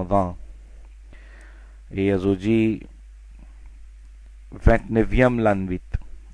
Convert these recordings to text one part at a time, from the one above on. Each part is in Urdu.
Ramadan. E az hoje 29e l'anvit.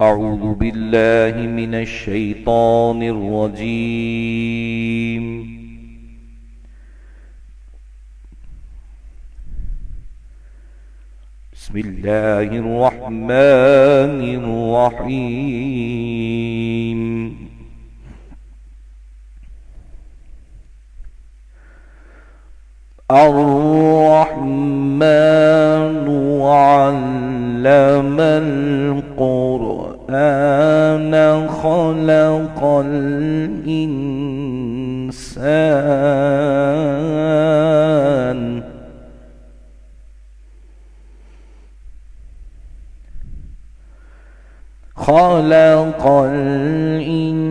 أعوذ بالله من الشيطان الرجيم. بسم الله الرحمن الرحيم. الرحمن علم القرآن خلق الإنسان خلق الإنسان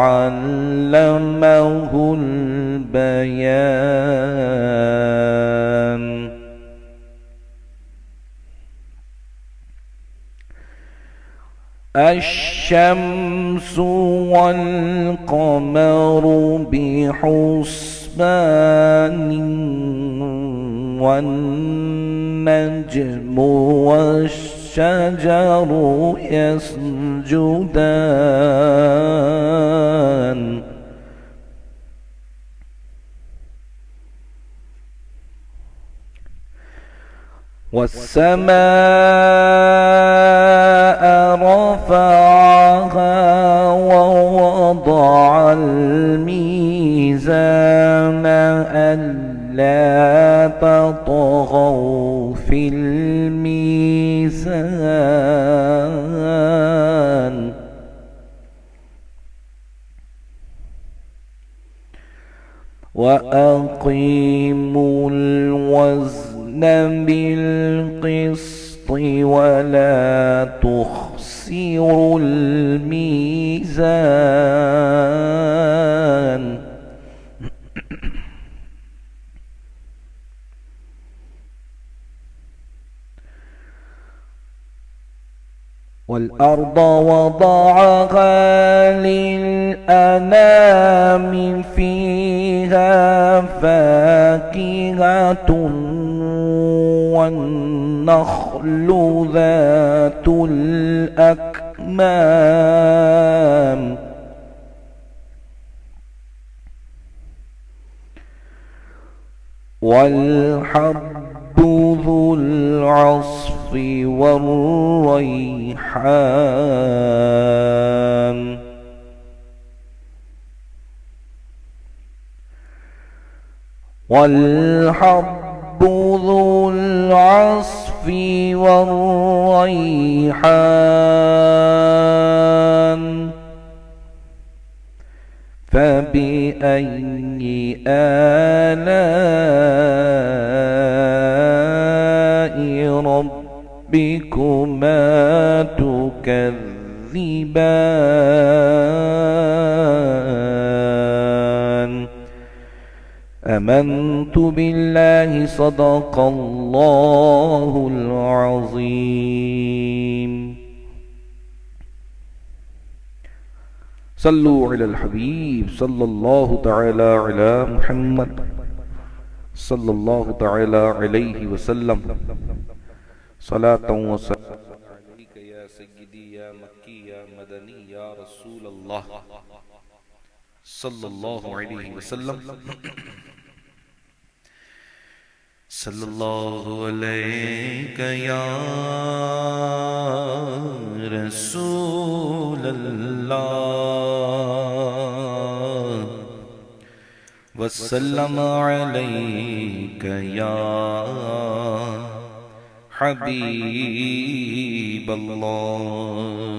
علمه البيان. الشمس والقمر بحسبان والنجم والشجر يسجدان والسماء رفعها ووضع الميزان ألا تطغوا في الميزان وأقيموا الوزن بالقسط ولا تخسروا الميزان والأرض وضعها للأنام فيها فاكهة والنخل ذات الأكمام والحب ذو العصف والريحان والحب ذو العصف والريحان فبأي آلاء ربكما تكذبان. آمنت بالله صدق الله العظيم. صلوا على الحبيب صلى الله تعالى على محمد صلى الله تعالى عليه وسلم صلاة وسلام عليك يا سيدي يا مكي يا مدني يا رسول الله صلى الله عليه وسلم. صلى الله عليك يا رسول الله وسلم عليك يا حبیب اللہ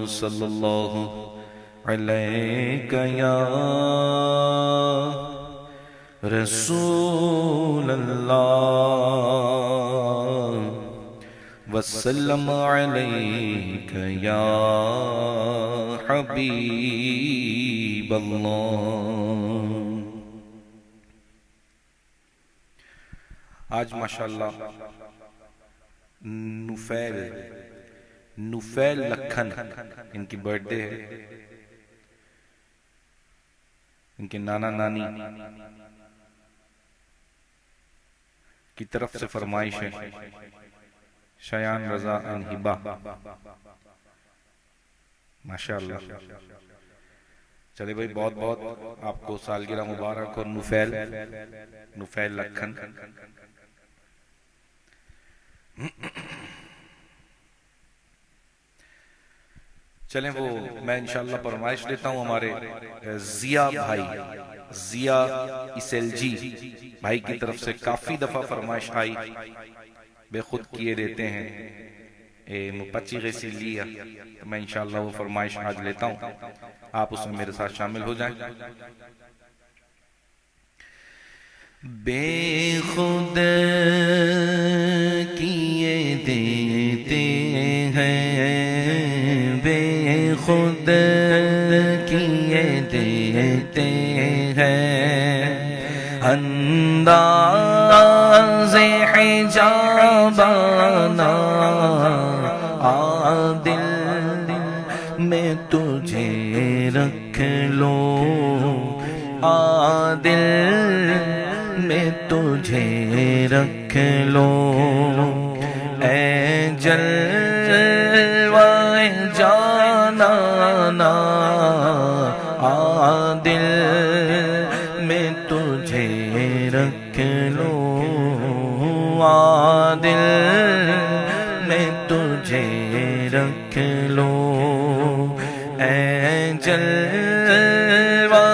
صلی اللہ علیہ یا رسول اللہ وسلم علیک یا حبیب اللہ۔ آج ماشاءاللہ نفیل لکھن ان کی برتھ ڈے ہے، ان کے نانا نانی کی طرف سے فرمائش ہے، شایان رضا اینڈ ہبہ، ماشاءاللہ۔ چلے بھائی، بہت بہت آپ کو سالگرہ مبارک، اور نفیل لکھن۔ چلیں وہ میں انشاءاللہ فرمائش لیتا ہوں ہمارے ضیاء بھائی، ضیاء اسیلجی بھائی کی طرف سے کافی دفعہ فرمائش آئی، بے خود کیے دیتے ہیں مپچی غیسی لیا، تو میں انشاءاللہ وہ فرمائش آج لیتا ہوں، آپ اس میں میرے ساتھ شامل ہو جائیں۔ بے خود کیے دیتے ہیں، بے خود کیے دیتے ہیں، انداز حجابانا عادل میں تجھے رکھ لو، عادل میں تجھے رکھ لو، اے جلوہ جانانا عادل میں تجھے رکھ لو، عادل میں تجھے رکھ لو، اے جلوہ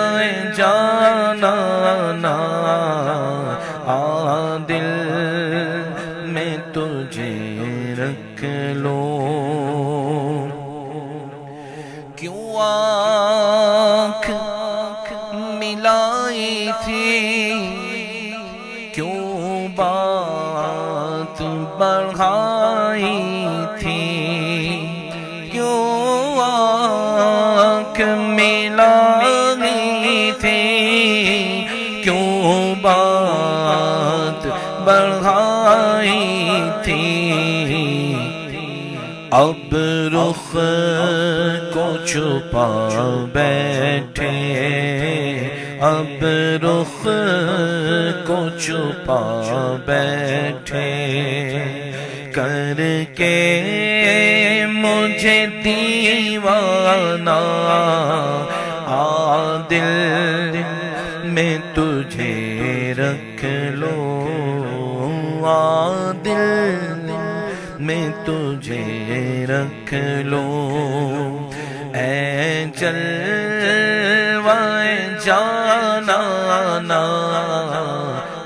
جانانا عادل میں تجھے رکھ لو۔ کیوں آنکھ ملائی تھی، کیوں بات بڑھائی تھی، کیوں آنکھ ملائی تھی، کیوں بات بڑھائی تھی، اب رخ کو چھپا بیٹھے، اب رخ کو چھپا بیٹھے، کر کے مجھے دیوانہ عادل میں تجھے رکھ لو، عادل میں تجھے رکھ لو، اے جلوہ جانانا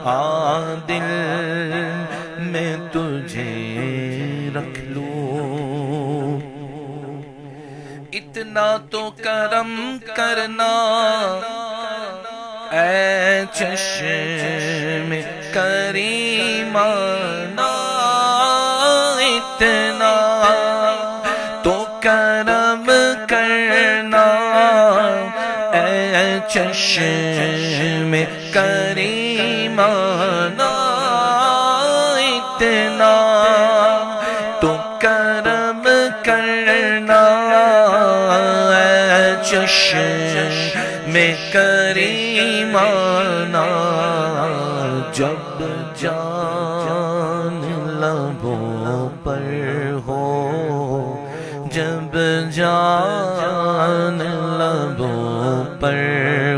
عادل میں تجھے رکھ لو۔ اتنا تو کرم کرنا اے چشم کریمانہ، اتنا تو کرم کرنا اے چشم کریمانہ، اتنا تو کرم کرنا اے چشم کریمانہ، جب جان لبوں پر ہو، جب جان لبوں پر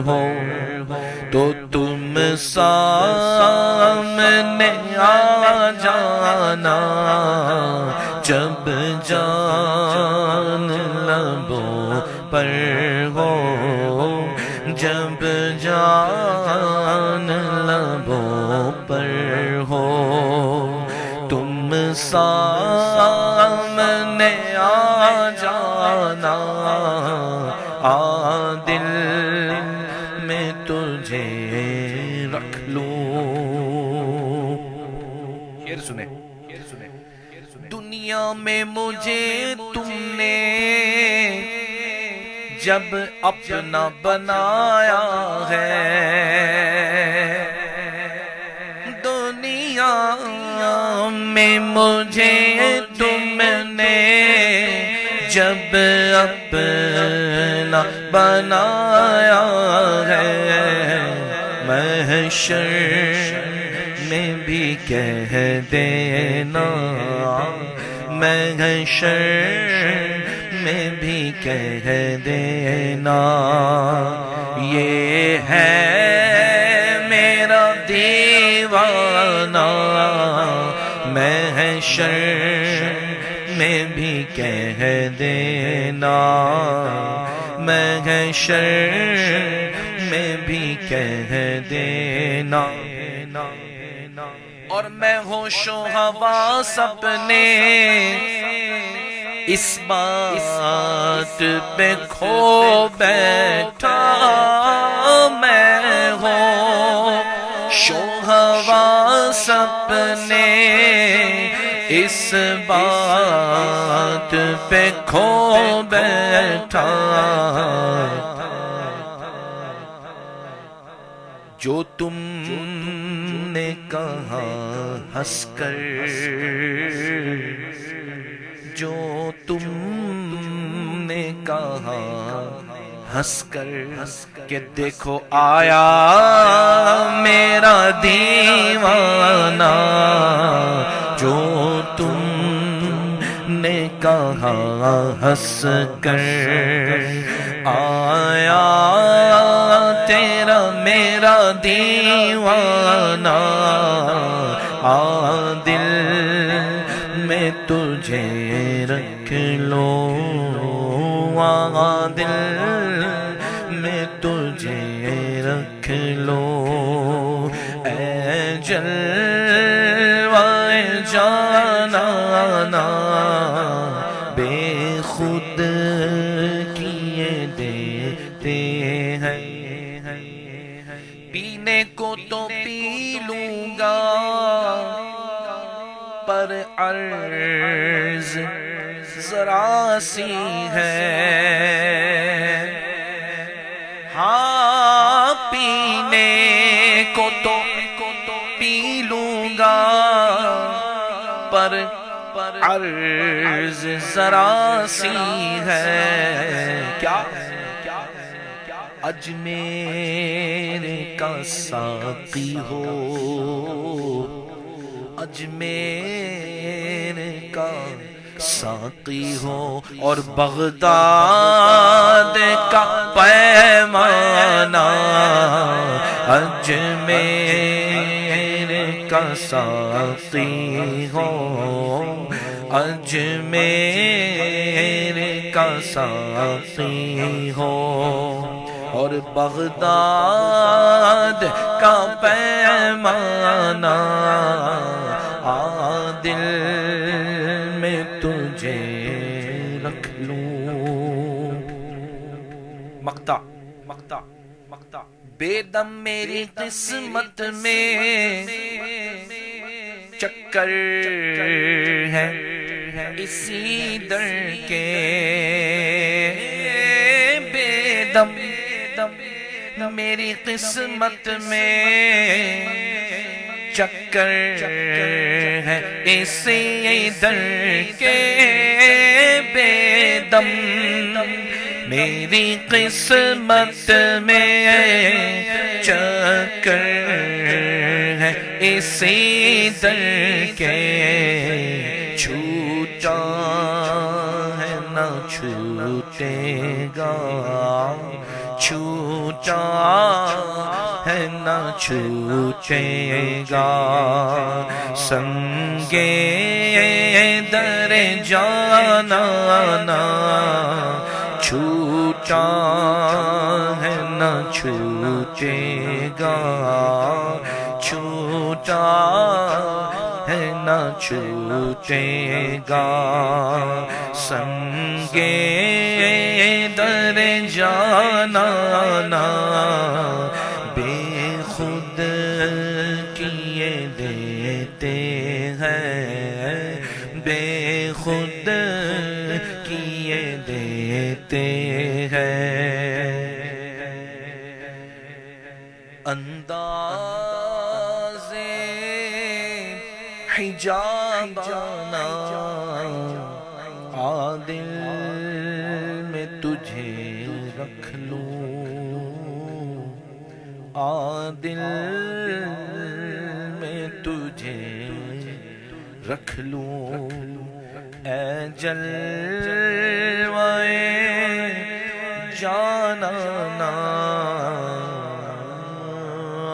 ہو، تو تم سامنے آ جانا، جب جان لبوں پر ہو، جب جان لبوں پر ہو، تم سامنے سامنے آ جانا، دل میں تجھے رکھ لوں۔ شعر سنے۔ دنیا میں مجھے تم نے جب اپنا بنایا ہے، دنیا میں مجھے تم نے جب اپنا بنایا ہے، محشر میں بھی کہہ دینا، محشر میں بھی کہہ دینا، یہ ہے میرا دیوانہ، محشر میں بھی کہہ دینا، محشر میں بھی کہہ دینا۔ اور میں ہوش و حواس اپنے اس بات پہ کھو بیٹھا، میں ہوش و حواس اپنے اس بات پہ کھو بیٹھا، جو تم نے کہا ہنس کر، جو تم نے کہا ہنس کر کہ دیکھو آیا میرا دیوانہ، جو تم نے کہا ہنس کر، آیا تیرا میرا دیوانہ، دل میں تجھے رکھ لو، دل میں تجھے رکھ لو، اے جلوہ جانانا، بے خود کیے دیتے ہیں، پینے کو تو پی لوں گا پر عرض ذرا سی ہے، ہاں پینے کو تو پی لوں گا پر عرض ذرا سی ہے، کیا اجمیر کا ساقی ہو، اجمیر کا ساقی ہو، اور بغداد کا پیمانہ، اجمیر کا ساقی ہو، اجمیر کا ساقی ہو، اور بغداد کا پیمانہ، دل میں تجھے رکھ لوں۔ مقطع بے دم میری قسمت میں چکر ہے اسی در کے، بے دم میری قسمت میں چکر ہے اسی در کے، بے دم میری قسمت میں چکر ہے اسی در کے، چھوٹا ہے نہ چھوٹے گا، چھوٹا ہے نہ چھوٹے گا، سنگے در جانانا، چھوٹا ہے نہ چھوٹے گا، چھوٹا ہے نہ چھوٹے چھوٹے گا سنگے در جانا نا بے خود کیے دیتے ہیں بے خود کیے دیتے ہیں انداز حجابانا عادل میں تجھے رکھ لوں عادل میں تجھے رکھ لوں اے جلوے جانانا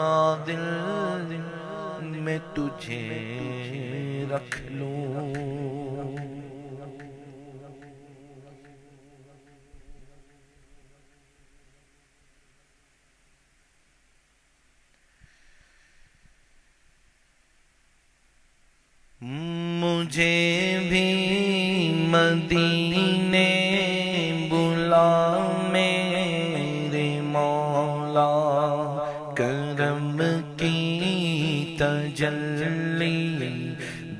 عادل میں تجھے رکھ لوں مجھے بھی مدینے بلا میرے مولا کرم کی تجلی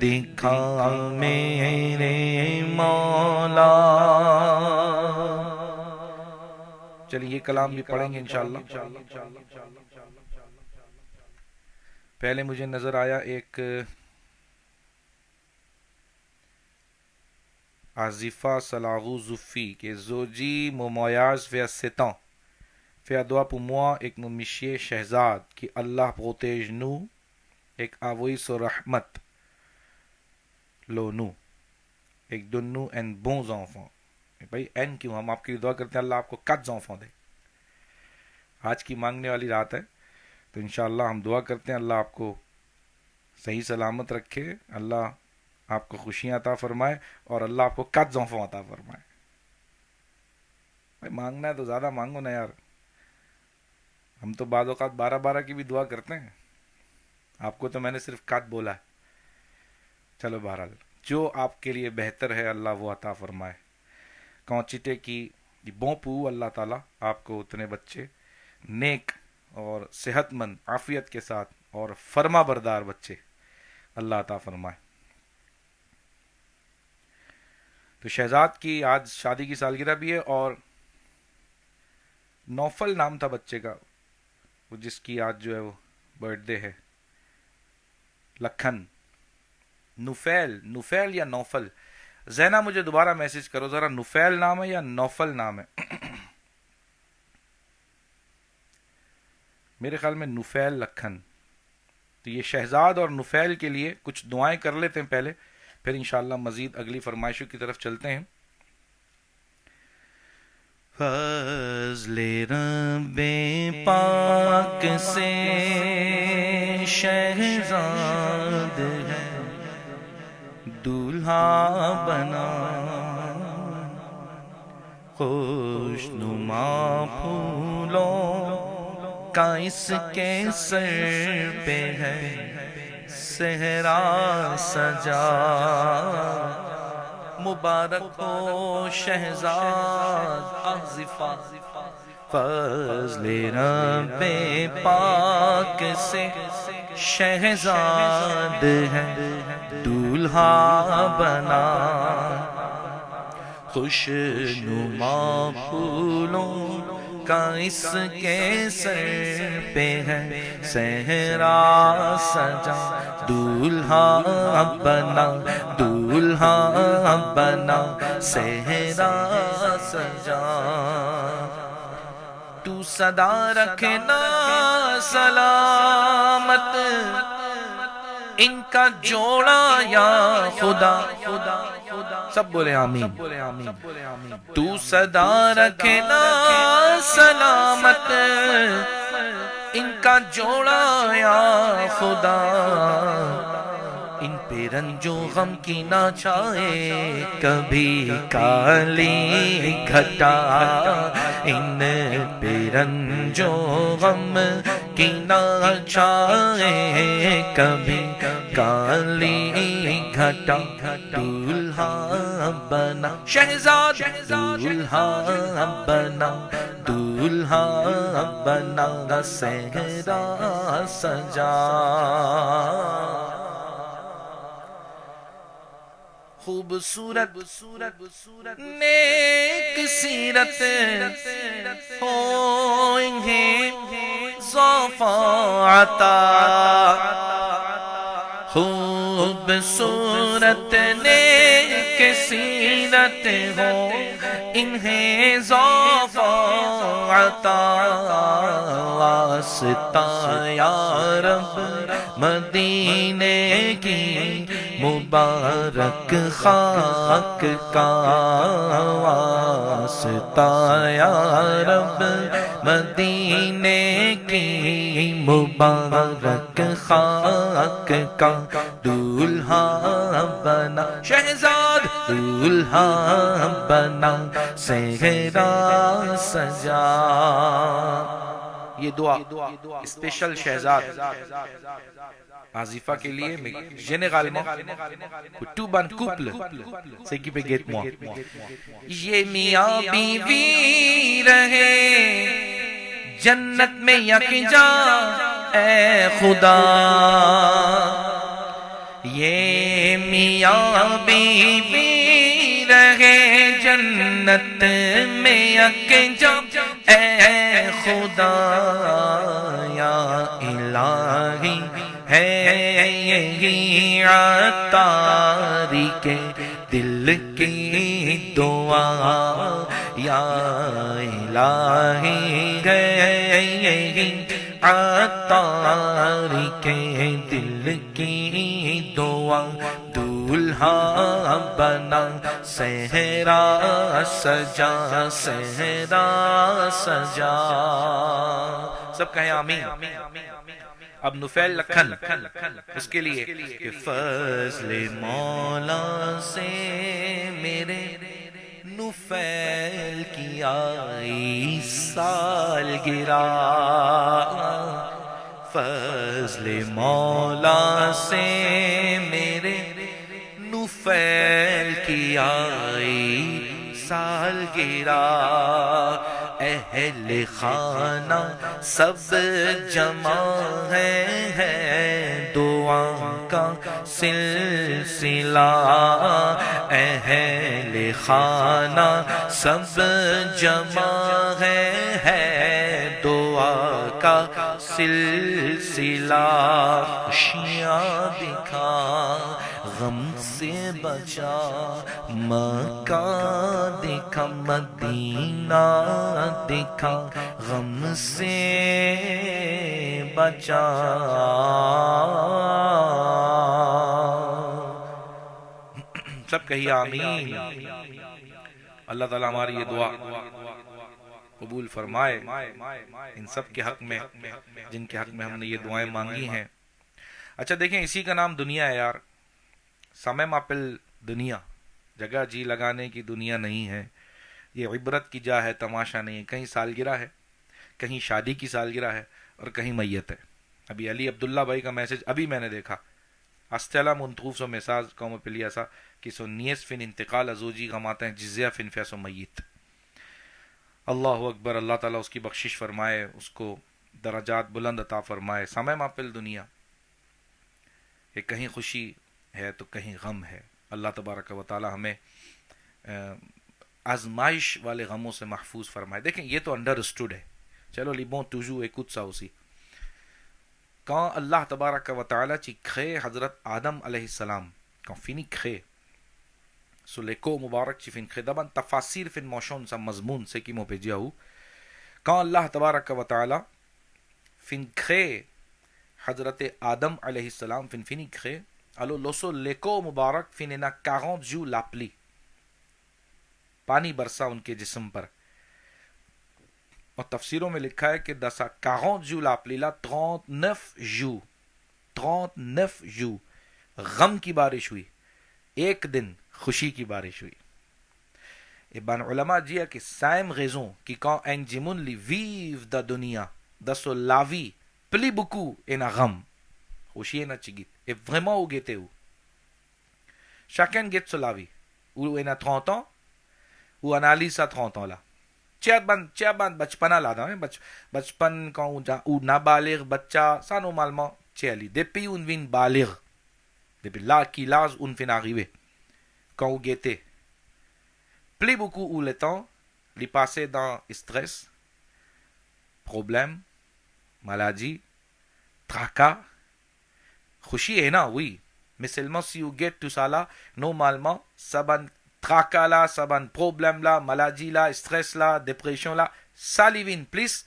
دکھا میرے مولا. چلیے یہ کلام بھی پڑھیں گے انشاءاللہ. پہلے مجھے نظر آیا ایک عازفہ صلاغو زفی کے زوجی ممایاز فی الستان فی ادوا پموا ایک ممیشی شہزاد کی اللہ پروتیج نو ایک آوئی سو رحمت لو نو ایک دنو این بونز enfants. بھائی این کیوں؟ ہم آپ کی دعا کرتے ہیں اللہ آپ کو 4 enfants دے. آج کی مانگنے والی رات ہے تو انشاءاللہ ہم دعا کرتے ہیں اللہ آپ کو صحیح سلامت رکھے, اللہ آپ کو خوشیاں عطا فرمائے اور اللہ آپ کو 4 enfants عطا فرمائے. بھائی مانگنا ہے تو زیادہ مانگو نا یار. ہم تو بعض اوقات 12 کی بھی دعا کرتے ہیں, آپ کو تو میں نے صرف 4 بولا ہے. چلو بہرحال جو آپ کے لیے بہتر ہے اللہ وہ عطا فرمائے. کونچیٹے کی بونپو اللہ تعالیٰ آپ کو اتنے بچے نیک اور صحت مند عافیت کے ساتھ اور فرما بردار بچے اللہ عطا فرمائے. تو شہزاد کی آج شادی کی سالگرہ بھی ہے اور نوفل نام تھا بچے کا, وہ جس کی آج جو ہے وہ برتھ ڈے ہے. لکھن, نوفیل یا نوفل؟ زینا مجھے دوبارہ میسج کرو ذرا, نوفیل نام ہے یا نوفل نام ہے؟ میرے خیال میں نوفیل لکھن. تو یہ شہزاد اور نوفیل کے لیے کچھ دعائیں کر لیتے ہیں پہلے, پھر انشاءاللہ مزید اگلی فرمائشوں کی طرف چلتے ہیں. فضل رب پاک سے شہزاد ہے دولہا بنا, خوش نما پھولوں کا اس کے سر پہ ہے صحرا سجا. مبارک ہو شہزاد عازفہ, فضل رب پاک سے شہزاد ہے دولہا بنا, خوش نما پھولوں کا اس کے سر پہ ہے صحرا سجا. دولہا بنا دولہا بنا صحرا سجا. تو صدا رکھنا سلامت ان کا جوڑا یا خدا. سب بولے آمین. تو صدا رکھنا سلامت ان کا جوڑا یا خدا. ان پہ رنج و غم کی نہ چھائے کبھی کالی گھٹا. ان پہ رنج و غم کی نہ چھائے کبھی کالی گھٹا دولہا بنا شہزاد دولہا بنا دولہا بنا صحرا سجا خوبصورت نیک سیرت ہو انہیں ضعفاء عطا خوبصورت نیک سیرت ہو انہیں ضعفاء عطا واسطہ یا رب مدینے کی مبارک خاک کا واسطہ یا رب مدینے کی مبارک خاک کا دولہا بنا شہزاد دولہا بنا صحرا سجا. یہ دعا special Shahzad Azifa ke liye, mais généralement, pour tout ban couple, c'est qui peut guette moi. Ye miyan bivi rahe, jannat mein yak ja, اے خدا. Ye miyan bivi rahe, jannat mein yak ja, اے خدا. یا الہی ہے یہی عطاری کے دل کی دعا. یا الہی ہے یہی عطاری کے دل کی دعا. دولہا بنا صحرا سجا صحرا سجا. سب کہیں آمین. اب نفیل لکھن اس کے لیے کہ فضل مولا سے میرے نفیل کی آئی سالگرہ. فضل مولا سے میرے نفیل کی آئی سالگرہ. اہل خانہ سب جمع ہے دعا کا سلسلہ. اہل خانہ سب جمع ہے دعا کا سلسلہ. خوشیاں دکھا غم سے بچا مکہ دکھا مدینہ دکھا غم سے بچا. سب کہیے آمین. اللہ تعالیٰ ہماری یہ دعا قبول فرمائے ان سب کے حق میں جن کے حق میں ہم نے یہ دعائیں مانگی ہیں. اچھا دیکھیں اسی کا نام دنیا ہے یار. سمے ماپل دنیا, جگہ جی لگانے کی دنیا نہیں ہے. یہ عبرت کی جا ہے, تماشا نہیں ہے. کہیں سالگرہ ہے, کہیں شادی کی سالگرہ ہے اور کہیں میت ہے. ابھی علی عبداللہ بھائی کا میسج ابھی میں نے دیکھا. استلا منطوف سو میساج قوم پلیا سا کہ سو نیس فن انتقال ازوجی غماتے ہیں جزیہ فن فیسو میت. اللہ اکبر. اللہ تعالیٰ اس کی بخشش فرمائے, اس کو درجات بلند عطا فرمائے. سمے ماپل دنیا, کہ کہیں خوشی ہے تو کہیں غم ہے. اللہ تبارک و تعالی ہمیں آزمائش والے غموں سے محفوظ فرمائے. دیکھیں یہ تو انڈرسٹوڈ ہے. چلو لیبون توجو ایکوت سا اسی quand Allah tabaraka wa ta'ala ci crée Hazrat Adam alayhi salam, quand fini crée sur l'écho mubarak ci fin crée daban tafasir fin moshon sa mazmoun se ki mo pe jiaou, quand Allah tabaraka wa ta'ala fin crée Hazrat Adam alayhi salam fin fini crée, alors loso l'écho mubarak fin ena 40 jours l'appli پانی برسا ان کے جسم پر. اور تفسیروں میں لکھا ہے کہ 40 jours l'appli là 39 jours غم کی بارش ہوئی, ایک دن خوشی کی بارش ہوئی. Ibn Ulama dit que 5 raisons qui quand un jimun li vive da dunia da so la vie pli beaucoup en gham. Oshie chigit. É vraiment o geteu. Chacun get solavi. Ou ena 30 ans, ou analyse à 30 ans là. Chiaban bachpana là, bachpan quand ou nabalir bacha, ça normalement, chiali. Depuis on vient balir. Depuis là qui l'âge on vient arriver. Quand on guette. Plus beaucoup ou le temps, les passer dans stress, problème, maladie, tracas. Khushi est là, oui. Mais seulement si vous get tout ça là, normalement, ça ban tracas là, ça ban problème là, maladie là, stress là, dépression là, ça living plus,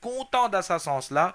content dans sa sens là,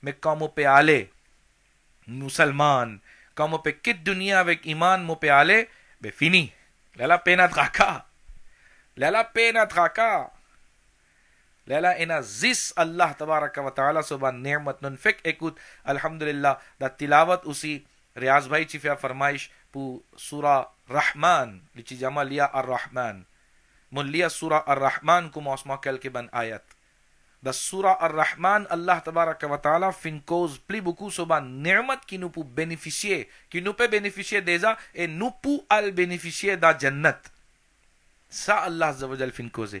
mais quand on peut aller musulman, quand on peut quitter dunia avec iman, on peut aller, ben fini. La pena tracas. La pena tracas. La ena zis Allah tabaraka wa ta'ala subhan ni'mat nunfik. Écoute, alhamdulillah, da tilawat usi Riaz bhai chifya farmaish pu surah Rahman, lichi jama liya ar-Rahman. Mulliya surah ar-Rahman ko mosma kel ke ban ayat. Da surah ar-Rahman Allah tabaraka wa ta'ala fin cause pli beaucoup soban ni'mat ki nous pou bénéficier, qui nous peut bénéficier déjà et nous pou al bénéficier da jannat. Ça Allah azza wa jal fin cause.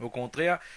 Au contraire,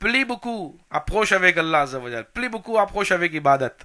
plus beaucoup approche avec Allah Azza wa Jal, plus beaucoup approche avec ibadat.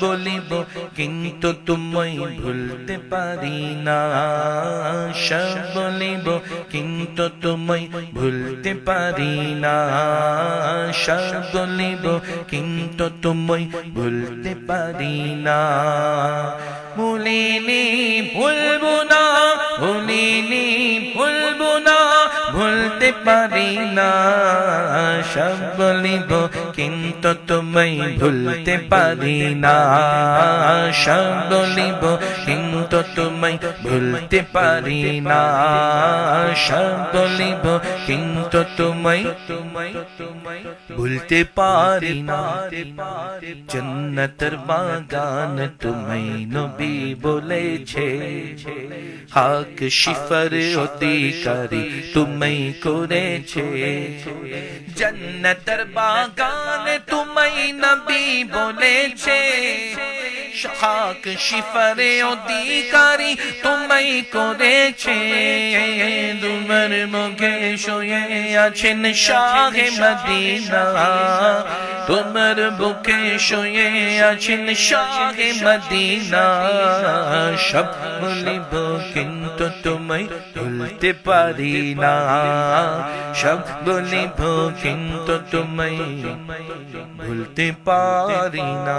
বলিব কিন্তু তুমি ভুলতে পারি না, সব বলিব কিন্তু তুমি ভুলতে পারি না, সব বলিব কিন্তু তুমি ভুলতে পারি না. ভুলিনি ভুলবো না, ভুলিনি ভুলবো না, ভুলতে পারি না। সব বলিব কিন্তু তোমায় ভুলতে পারি না। সব বলিব কিন্তু তোমায় ভুলতে পারি না। সব বলিব কিন্তু তোমায় ভুলতে পারি না। জান্নাতের বাগান তোমায় নবী বলেছে, হক শিফার অধিকারী তোমায় করেছে। জান্নাতের বাগান তোমায় নবী বলেছে, হক শিফার অধিকারী তোমায় করেছে। তোমার মুখে শুয়ে আছেন শাহে মদিনা, তোমার বুকে শুয়ে আছেন শাহে মদিনা। সব বলিব কিন্তু তোমায় ভুলতে পারি না। সব বলিব কিন্তু তোমায় ভুলতে পারি না।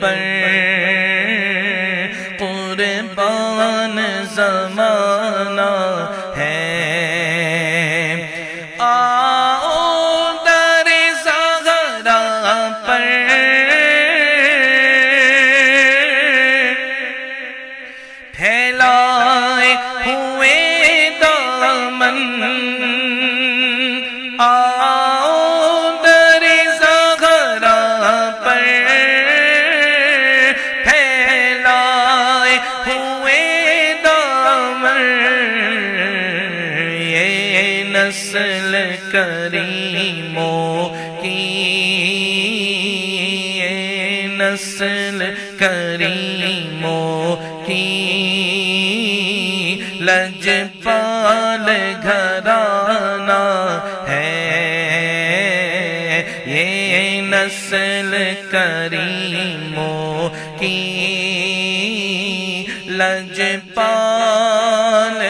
پر قربان زمانہ ہے۔ آؤ در زہرا پر پھیلائے ہوئے دامن، آؤ در زہرا پر پھیلائے ہوئے دامن، یہ نسل کریموں کی، یہ نسل کریموں کی لجپال گھرانہ ہے، یہ نسل کریموں کی لجپال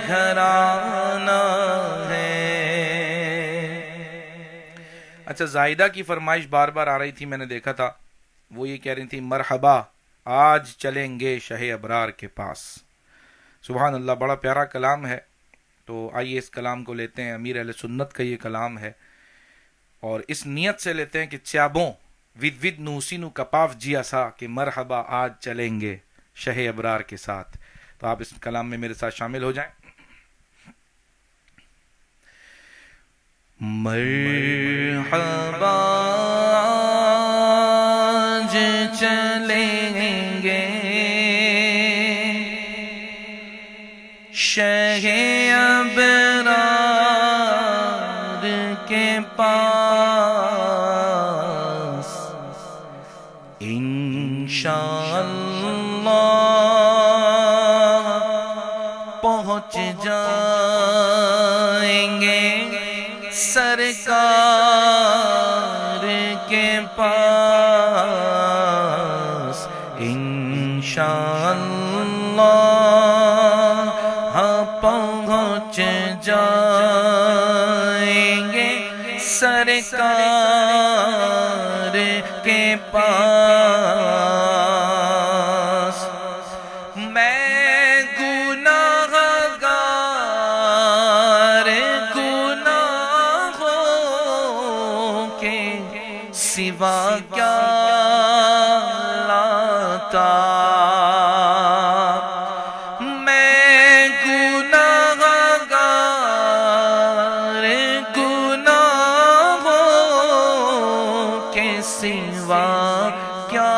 گھرانہ ہے۔ اچھا، زائدہ کی فرمائش بار بار آ رہی تھی، میں نے دیکھا تھا، وہ یہ کہہ رہی تھی مرحبا آج چلیں گے شہ ابرار کے پاس۔ سبحان اللہ، بڑا پیارا کلام ہے۔ تو آئیے اس کلام کو لیتے ہیں، امیر اہل سنت کا یہ کلام ہے، اور اس نیت سے لیتے ہیں کہ چیابوں ود ود نوسینو کپاف جیا سا کہ مرحبا آج چلیں گے شہ ابرار کے ساتھ۔ تو آپ اس کلام میں میرے ساتھ شامل ہو جائیں۔ مرحبا آج چلیں گے شہ ابرار کے پاس، انشاءاللہ پہنچ جائیں گے سرکار کے پاس، انشاءاللہ پہنچ جائیں گے سرکار کے پاس۔ میں گناہ گار گناہوں کے سوا کیا لاتا، میں گناہ گار گناہوں کے سوا کیا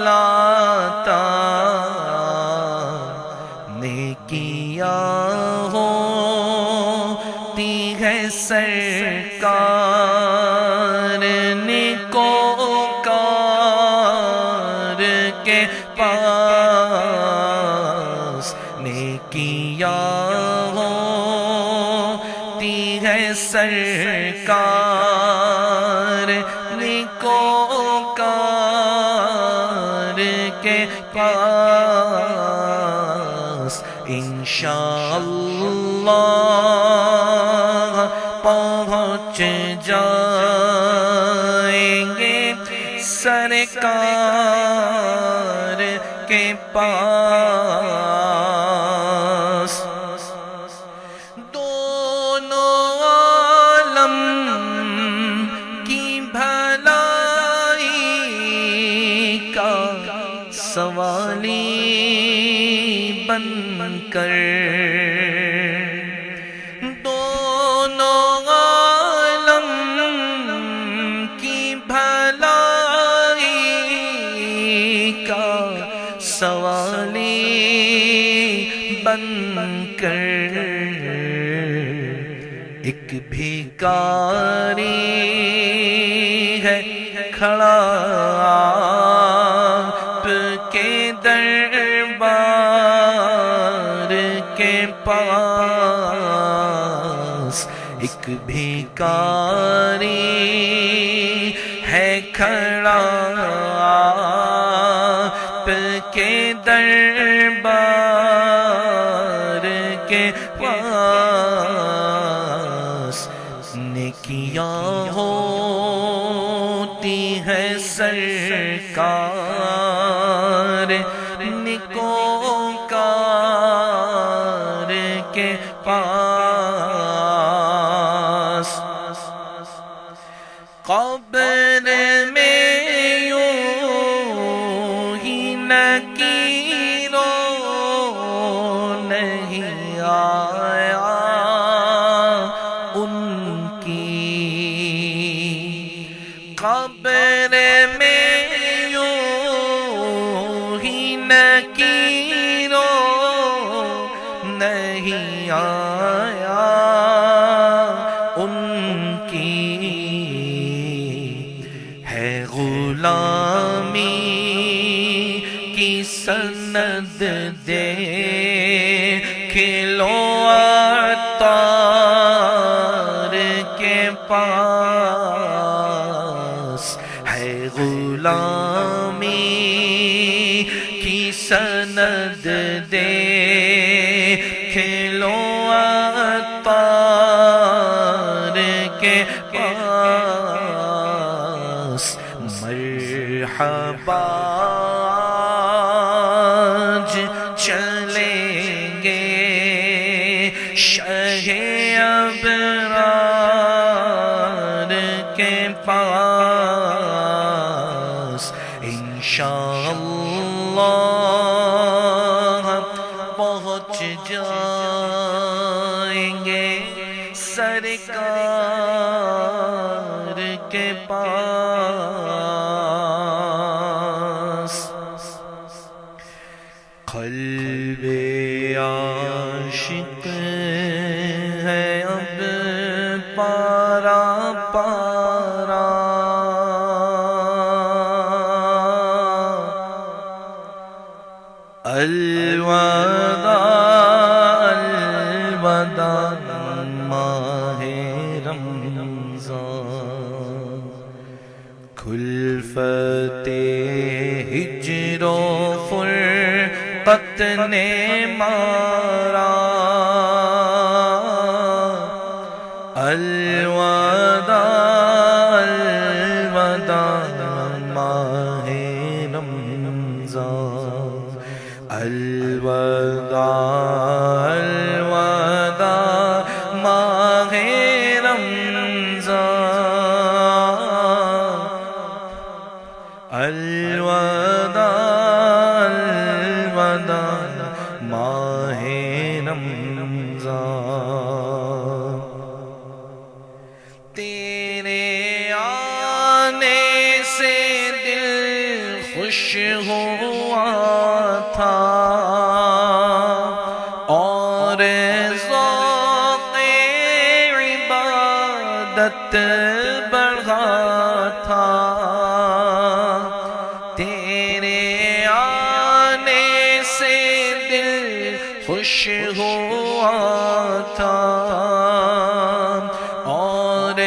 لاتا، نیکیاں ہوتی ہے سرکار نیکوکار کے پاس، نیکیاں ہوتی ہے سرکار نیکوکار کے پاس، انشاءاللہ پہنچ جائیں گے سرکار کے پاس۔ دونوں عالم کی بھلائی کا سوالی بن کر، دونوں عالم کی بھلائی کا سوالی بن کر، ایک بھیکاری ہے کھڑا آپ کے دربار کے پاس، ایک بھیکاری ہے کھڑا آپ کے دربار کے پاس، نیکیاں نکوکار کے پاس قبر میں یوں ہی نکیر نہیں آیا ان کی قبر میں یوں ہی نکیر نہیں آیا ان کی ہے غلامی کی سند دے کھلو عطار کے پاس ہے غلامی کی سند دے کھلو عطار کے پاس مرحبا آج چلیں گے شہ ابرار کے پاس انشاءاللہ پہنچ جائیں گے سرکار کے پاس قلب عاشق ہے اب پارا پارا الوداع الوداع ماہ رمضان کلفت ہجر و فرقت نے مارا الوداع الوداع ماہ رمضان الوداع الوداع ماہ رمضان الوداع الوداع ماہ رمضان تیرے آنے سے دل خوش ہوا تھا اور ذوق عبادت بڑھا تھا تیرے آنے سے دل خوش ہوا تھا اور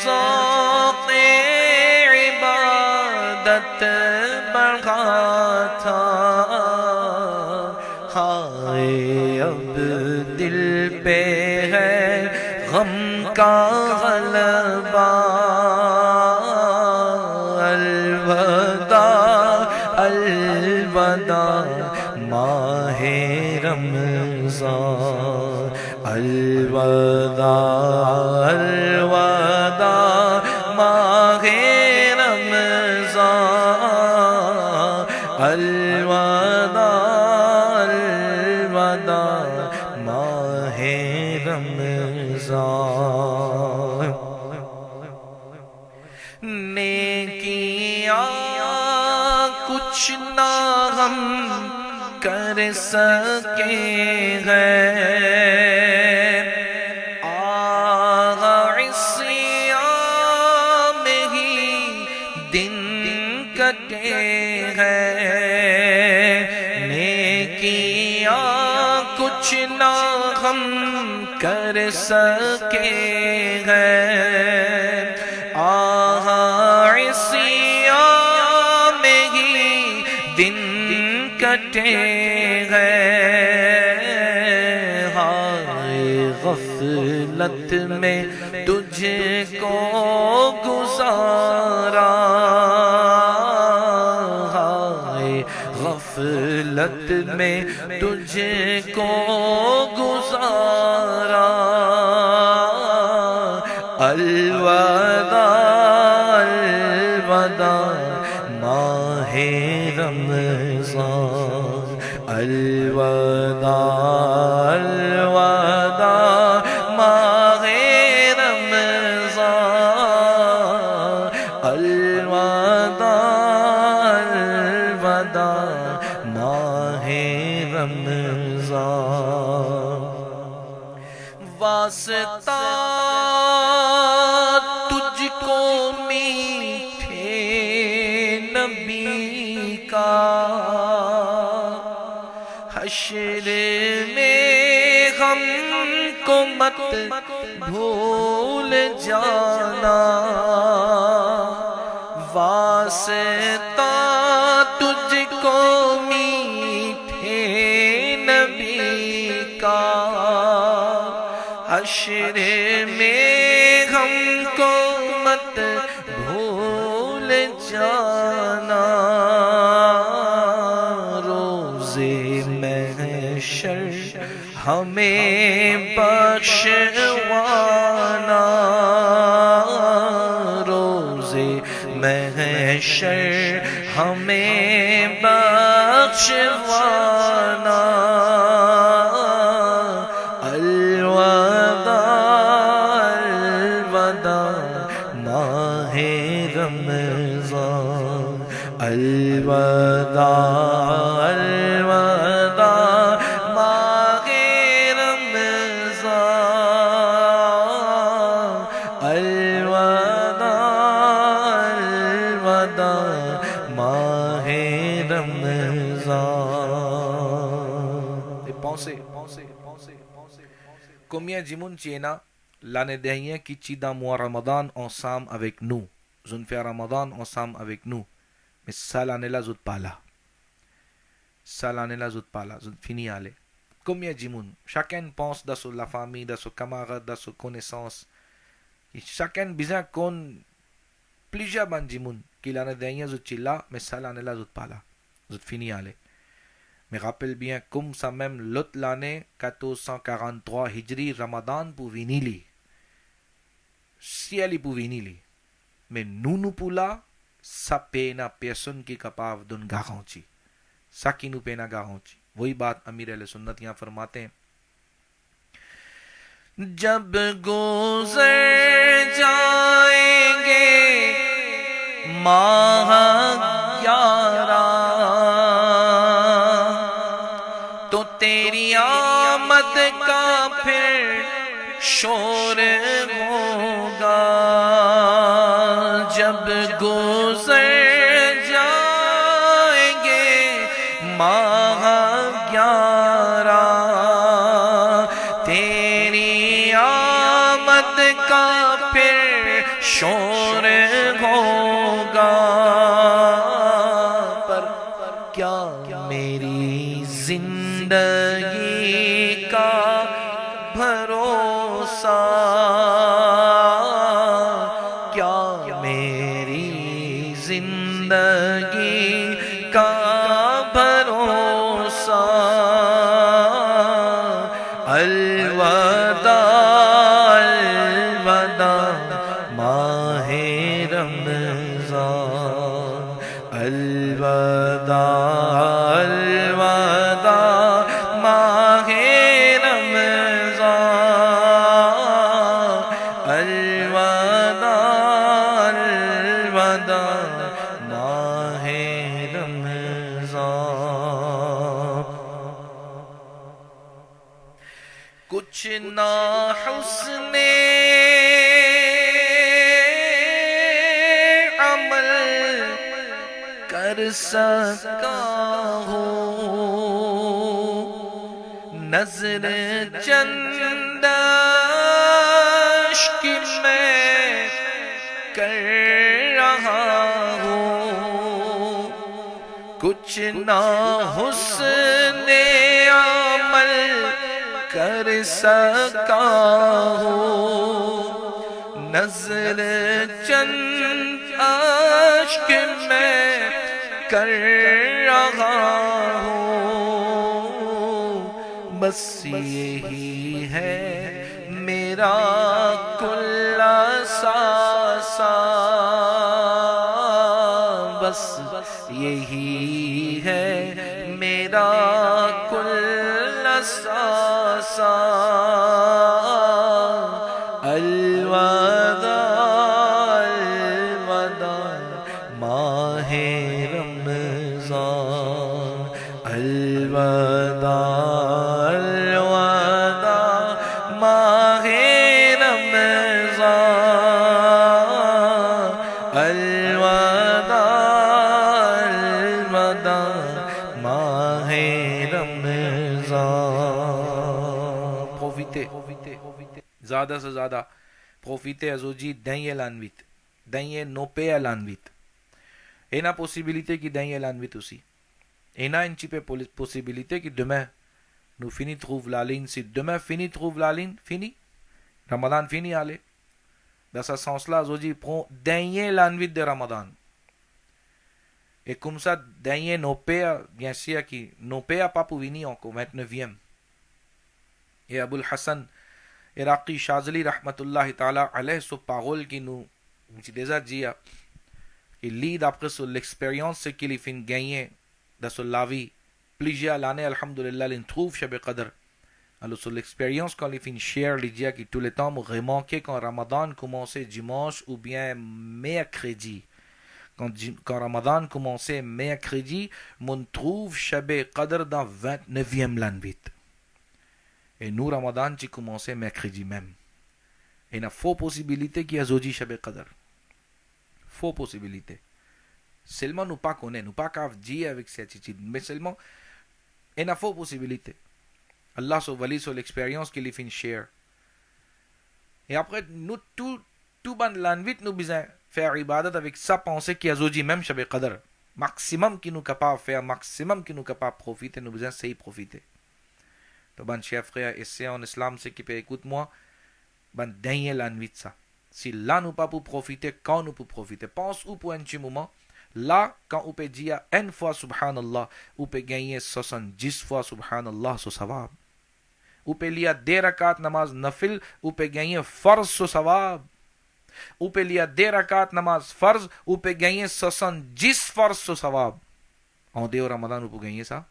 ذوق عبادت بڑھا تھا ہائے اب دل پہ ہے غم کا غلبہ الوداع الوداع ماہ رمضان الوداع الوداع ماہ رمضان الوداع الوداع ماہ رمضان نیکیاں کچھ نہ ہم کر سکے ہیں آغا عصیان میں ہی دن کٹے ہیں نیکیاں کچھ نہ ہم کر سکے ہیں آغا عصیان میں ہی دن کٹے گئے ہائے غفلت میں تجھ کو گزارا ہائے غفلت غفلت میں تجھ کو گزارا، الوداع الوداع ماہ رمضان، الوداع الوداع ماہ رمضان، الوداع الوداع ماہ رمضان، واسطہ تجھ کو میٹھے نبی کا، حشر میں ہم کو مت بھول جانا، واسطہ تجھ کو میٹھے نبی کا، حشر میں ہم کو مت بھول جانا، روزے محشر ہمیں بخشوانا، روزے محشر ہمیں بخشوانا، الوداع الوداع ماہ رمضان، الوداع الوداع ماہ رمضان، الوداع الوداع ماہ رمضان. Combien de monde tiena l'année dernière qui tient dans mois Ramadan ensemble avec nous. Nous avons fait Ramadan ensemble avec nous. Mais ça l'année-là, nous pas là. Ça l'année-là, nous pas là. Nous fini aller. Combien de monde? Chacun pense dans la famille, dans ses camarades, dans ses connaissances. Et chacun besoin qu'on plusieurs de monde qui l'année dernière, nous étions là, mais ça l'année-là, nous pas là. Nous fini aller. Mais rappelle bien, comme ça même l'autre l'année 1443 Hijri Ramadan pour venir. Si elle est pour venir. Mais nous pour là, ça paye na personne qui est capable d'une garantie. Ça qui nous paye na garantie. وہی بات امیر اہل سنت یہاں فرماتے ہیں جب گزر جائیں گے ماہ 11 تو تیری آمد کا پھر شور ہوگا جب گزر جائیں گے ماہ 11 تیری آمد کا پھر شور ہوگا پر کیا میری زندگی کا بھروسہ کیا میری زندگی کا بھروسہ الوداع الوداع ماہ رمضان الوداع الوداع ماہ رمضان الوداع الوداع ماہ رمضان کچھ نہ حسن عمل کر سکا ہوں نظر چند اشک میں کر رہا ہوں کچھ نہ حسن عمل کر سکا ہوں نظر چند اشک میں کر رہا ہوں بس یہی ہے میرا کل ساسا، بس یہی ہے میرا کل ساسا، الوداع الوداع ماہ رمضان، الوداع الوداع ماہ رمضان، الوداع الوداع ماہ رمضان۔ زیادہ سے زیادہ profite azoji denye lanvit, denye nopea lanvit. Ena possibilité qui denye lanvit aussi. Ena une petite possibilité qui demain nous fini trouve la ligne. Si demain fini trouve la ligne, fini. Ramadan fini allez. Dans ce sens-là, azoji prend denye lanvit de Ramadan. Et comme ça, denye nopea, bien sûr, qui nopea pas pour venir encore 29e. Et Abul Hassan Iraqi Shazali rahmatullahi ta'ala alayhi su parole qui nous déjà dit il lit d'après sur l'expérience qu'il a fin gagner dans la vie plusieurs années alhamdulillah il trouve Shab Qadr. Alors sur l'expérience quand il fin share il dit que tout le temps me remarqué quand Ramadan commençait dimanche ou bien mercredi quand Ramadan commençait mercredi on trouve Shab Qadr dans 29e l'année. Et nous, Ramadan, qui commençait mercredi même. Et il y a faux possibilité qu'il y a Zoji Shab Qadr. Faux possibilité. Seulement nous pas connaître, nous pas qu'à dire avec cette attitude. Mais seulement, il y a faux possibilité. Allah se valide sur l'expérience qu'il a fait share. Et après, nous, tout ban l'envite, nous besoin faire ibadat avec sa pensée qu'il y a Zoji même Shab Qadr. Maximum qui nous capable de faire, maximum qui nous capable de profiter, nous besoin c'est y profiter. تو بن chers frères et sœurs en islam ceux qui peuvent écouter moi ben dernier la nuit ça si là nous pas pour profiter quand nous pour profiter pense ou pour un petit moment là quand on peut dire une fois subhanallah on peut gagner 70 fois subhanallah so sawab on peut lire 2 rakat namaz nafil on peut gagner farz so sawab on peut lire 2 rakat namaz farz on peut gagner 70 farz so sawab en dehors ramadan on peut gagner ça.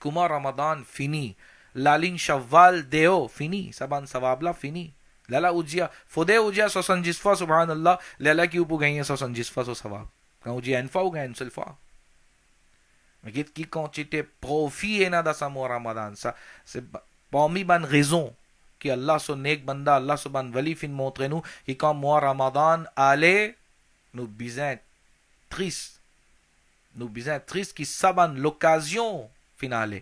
Kuma Ramadan fini, lalin Shawwal deo fini, saban sawabla fini. Lala ujia, fode ujia 70 fois subhanallah, lala ki upu gagner 70 fois so sawab. Quand ujia une fois ou gagne une seule fois. Mais qui quantité profit na da samo Ramadan ça c'est parmi ban raison que Allah so nek banda Allah so ban wali fin montre nous que quand mois Ramadan allait nous besoin triste qui saban l'occasion finale.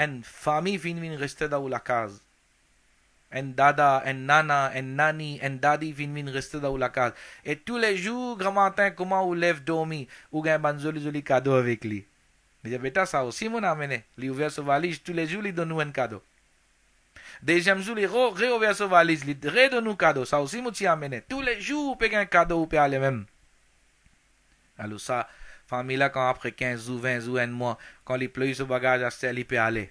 en famille fin vin rester dans la case en dada en nana en nani en dadi fin vin rester dans la case et tous les jours grand matin comment ou lève dormi ou gain ban joli cadeau avec lui mais beta ça aussi mon amène lui ouvert sa valise tous les jours lui donne un cadeau deuxième jour lui réouvert sa valise lui redonne un cadeau ça aussi mon ti amène tous les jours paye un cadeau ou paye aller même. Alors ça, famille là quand après 15 ou 20 ou un mois, quand les plus ce bagage à sel, il peut aller.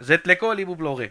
zettleko libu bloge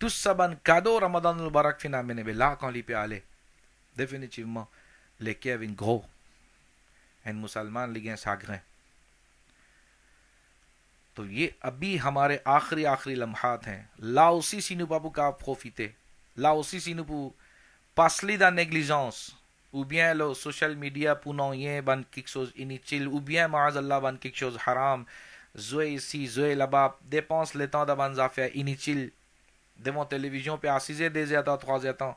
tout ça ban cadeau ramadan mubarak fina mene là quand li peut aller définitivement les Kevin gros un musulman li gain sagrin. تو یہ ابھی ہمارے آخری لمحات ہیں là aussi si nous pas pour profiter là aussi si nous pour passer dans négligence ou bien le social media pour non rien ban quelque chose inutile ou bien maazallah ban quelque chose haram Zoé ici, Zoé là-bas, dépense le temps d'avant à faire inutile. Devant la télévision, puis assiser 2 heures, 3 heures,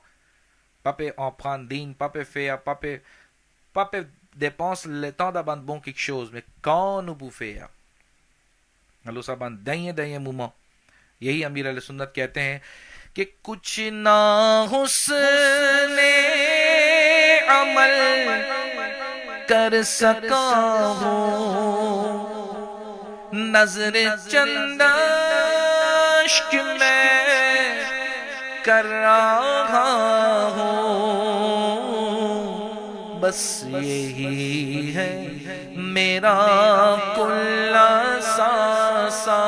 papa en prendre digne, papa faire, papa dépense le temps d'avant bon quelque chose, mais quand nous pouvons faire, alors ça va dernier moment. یہی امیر علیہ سنت کہتے ہیں کہ کچھ نہ حسن عمل کر سکا ہوں نظر چند اشک میں کر رہا ہوں بس یہی ہے میرا کل ساسا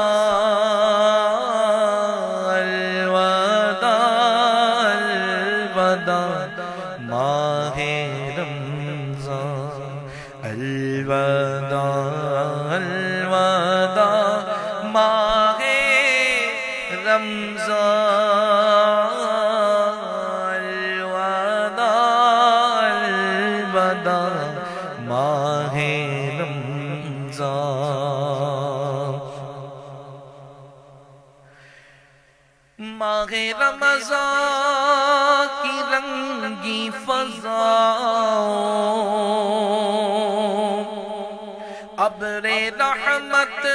ماہ رمضان الوداع الوداع ماہ رمضان الوداع الوداع ماہ رمضان ماہ رمضان کی رنگی فضاؤں ابر رحمت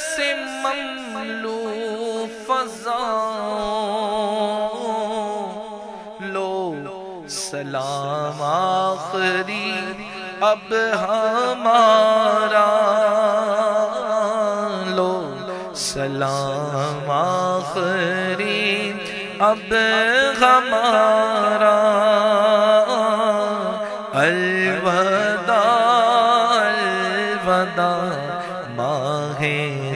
سے مملو فضاؤں لو سلام آخری اب ہمارا لو سلام آخری اب ہمارا الوداع الوداع ماہ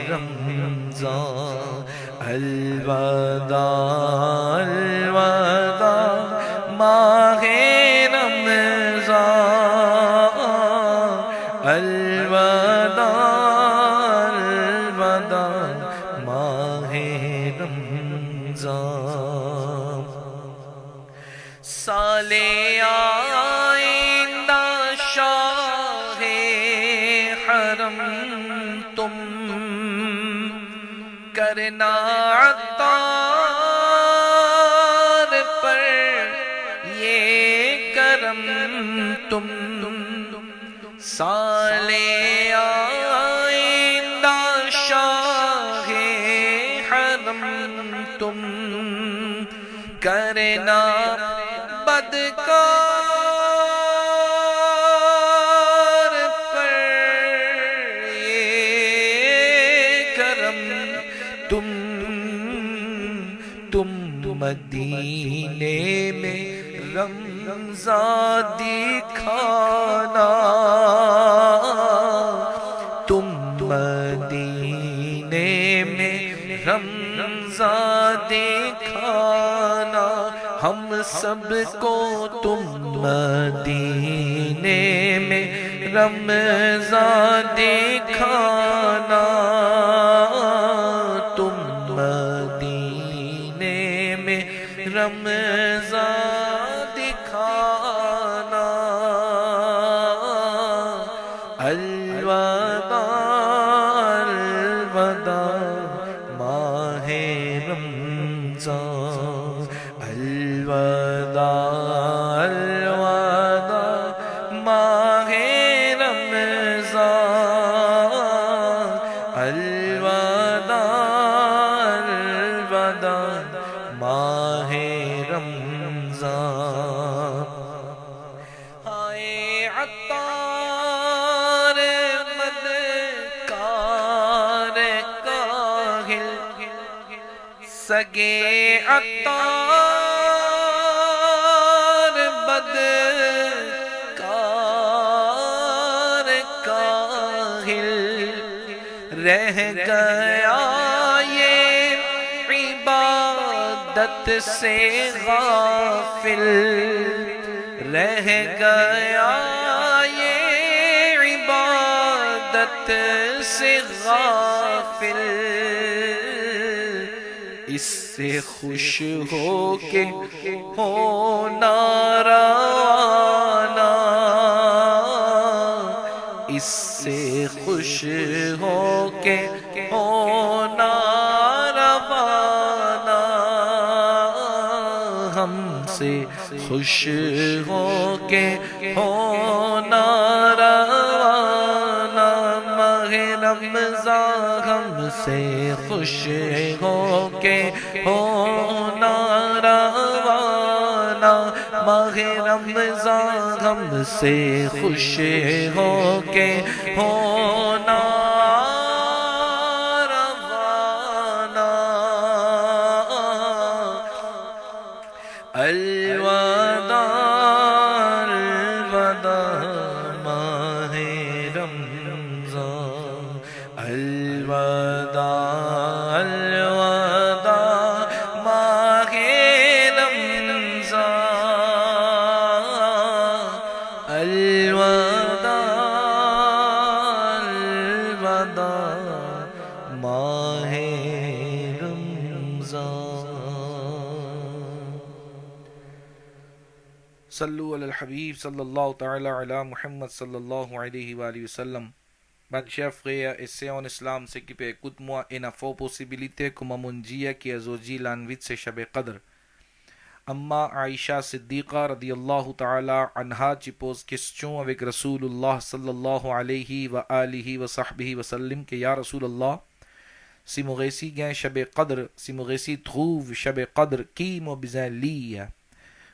رمضان الوداع الوداع ماہ رمضان الوداع الوداع ماہ رمضان سال آئندہ شاہ حرم تم کرنا عطار پر یہ کرم تم سال آئندہ شاہ حرم تم کرنا بدکار پر یہ کرم تم مدینے میں رمضان دکھانا تم مدینے میں رمضان دکھانا ہم سب کو تم مدینے میں رمضان دکھانا تم مدینے میں رمضان دکھانا الوداع الوداع ماہ رمضان الوداع الوداع ماہ رمضان الوداع الوداع ماہ رمضان آئے عطار مدکار کاہل سگے عطار بدکار کاہل رہ گیا یہ عبادت سے غافل رہ گیا یہ عبادت سے غافل اس سے خوش ہو کے ہونا روانہ اس سے خوش ہو سے خوش ہو کے ہونا روانہ، ماہ رمضان ہم سے خوش ہو کے ہونا روانہ، ماہ رمضان ہم سے خوش ہو کے ہونا روانہ، الوداع الوداع ماہ رمضان، الوداع الوداع ماہ رمضان، الوداع الوداع ماہ رمضان۔ صلو علی الحبیب صلی اللہ تعالی علی Muhammad sallallahu alaihi wa alihi wasallam. Banchefreya esse on Islam se que écoute-moi et n'a faux possibilité comme mon dia qui a zoji l'anvit se Shab Qadr. Amma Aisha Siddiqa radiyallahu ta'ala anha ci pose question avec Rasulullah sallallahu alayhi wa alihi wa sahbihi wa sallim que ya Rasulullah, si mon récit gagne Shab Qadr, si mon récit trouve Shab Qadr, qui m'a besoin liya?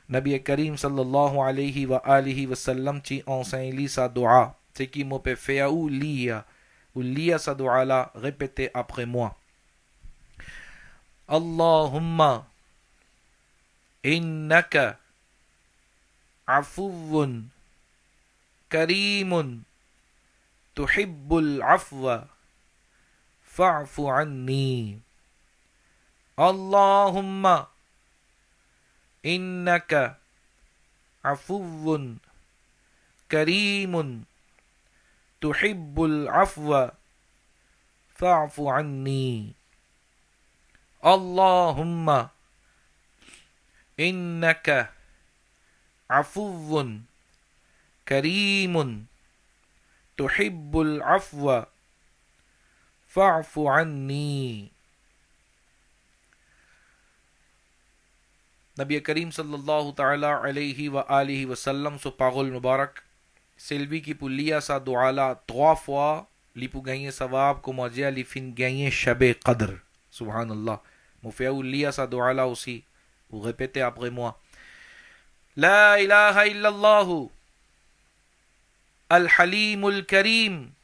Nabi Karim sallallahu alayhi wa alihi wa sallam ci enseigne sa dua, c'est qui m'a fait ou liya sa dua là, répétez après moi. Allahumma innaka afuwun karimun tuhibbul afwa fa'fu anni. Allahumma innaka afuwun karimun tuhibbul afwa fa'fu anni. Allahumma innaka afuwun karimun tuhibbul afwa fa'fu anni. Nabi Karim sallallahu ta'ala alayhi wa alihi wa sallam so parole mubarak selvi qui pour lire sa dua là 3 fois li pour gagner sawab comme on dit li fin gagner Shab Qadr. Subhanallah. Mon frère lire sa dua là aussi. Vous répétez après moi. La ilaha illallah al-halimul karim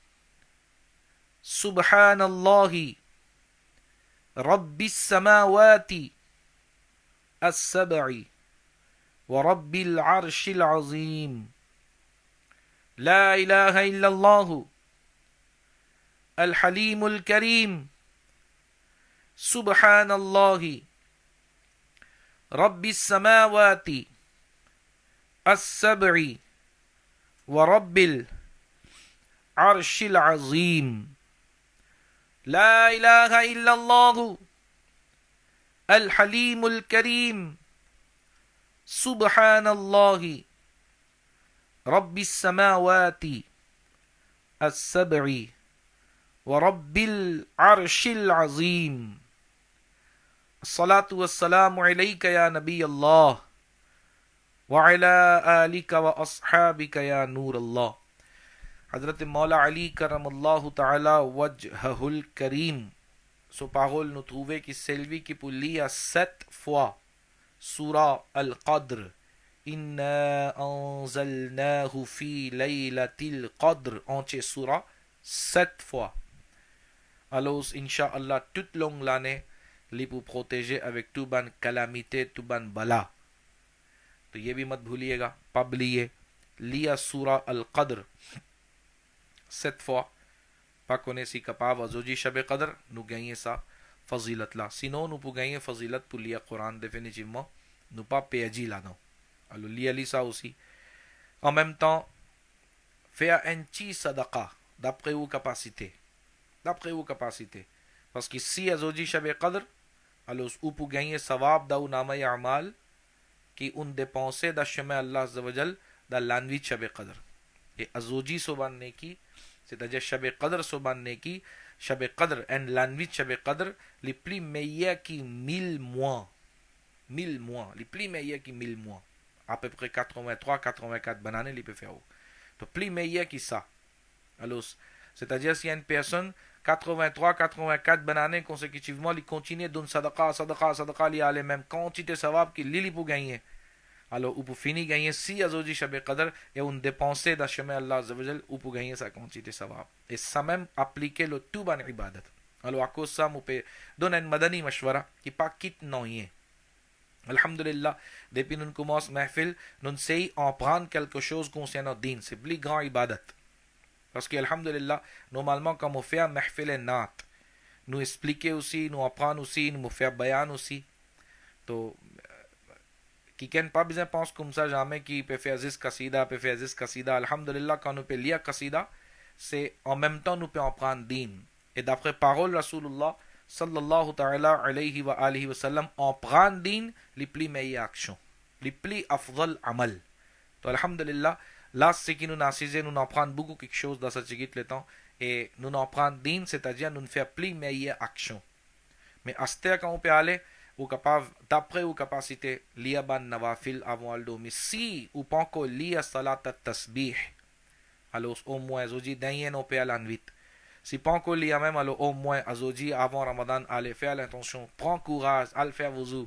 subhanallahi rabbis samawati السبع ورب العرش العظيم. لا إله إلا الله الحليم الكريم سبحان الله رب السماوات السبع ورب العرش العظيم. لا إله إلا الله الحليم الكريم سبحان الله رب السماوات السبع ورب العرش العظيم. الصلاة والسلام عليك يا نبي الله وعلى آلك وأصحابك يا نور الله. حضرت مولا علی کرم اللہ تعالی وجہہ الکریم سو parole nous trouver qui s'élevait qui pour lire 7 fois Surah Al-Qadr. Inna anzalnahu fi laylatil qadr. Entier surah 7 fois. Alors, Inch'Allah, toute longue l'année, li pour protéger avec tout ban calamité, tout ban bala. تو یہ بھی مت بھولیے گا پبلیے لیا سورہ القدر 7 fois. Pas connaître si capable aujourd'hui Shab Qadr nous gagner ça fazilat là. Sinon nous pour gagner fazilat pour lire Coran définitivement nous pas perdu là non. Alors lire ça aussi. En même temps faire un petit sadaqa d'après vos capacités. D'après vos capacités. Parce que si aujourd'hui Shab Qadr alors ou pour gagner sawab da nama a'mal qui on dépensé dans chemin Allah Azza wa Jal dans l'anvi Shab Qadr. Et azoji sobanne ki c'est-à-dire Shab Qadr sobanne ki Shab Qadr and l'anvi Shab Qadr les plus meilleurs qui 1000 mois 1000 mois, les plus meilleurs qui 1000 mois, à peu près 83, 84 bananes, il peut faire. Donc plus meilleur que ça. Alors, c'est-à-dire s'il y a une personne 83, 84 bananes consécutivement, il continue de donner sadaqa, il y a les mêmes quantités savab qu'il lit pour gagner. Alors, ou pour finir gagner si Azoji Shab Qadr et on dépenser dans le chemin Allah Azza wa Jal ou pour gagner sa quantité savab. Et ça même appliquer le tout ban ibadat. Alors, à cause de ça, on peut donner une madani mashwara qui pas quitte non y est. Alhamdulillah, depuis nous commençons mahfil, nous essayons en prendre quelque chose concernant din. C'est plus grand ibadat. Parce que, alhamdulillah, normalement, quand on fait un mahfil et nat, nous expliquer aussi, nous apprendre aussi, nous faire bayan aussi. Donc, qui n'a pas besoin de penser comme ça jamais qui peut faire zis kasida, peut faire zis kasida. Alhamdulillah, quand nous peut lire kasida, c'est en même temps nous peut en prendre din. Et d'après parole Rasulullah sallallahu ta'ala alayhi wa sallam, en prendre din les plus meilleures actions, les plus afdal amal. Donc alhamdulillah, là c'est qui nous assisé, nous en prendre beaucoup quelque chose dans ce tigit le temps et nous en prendre din, c'est-à-dire nous faire plus meilleures actions. Mais à ce temps quand on peut aller ou capable d'après ou capacité liya ban nawafil avant le dormir si ou pas encore liya salat tasbih alors au moins aujourd'hui d'un on peut aller en vite si pas encore liya même alors au moins aujourd'hui avant Ramadan aller faire l'intention prends courage aller faire wuzu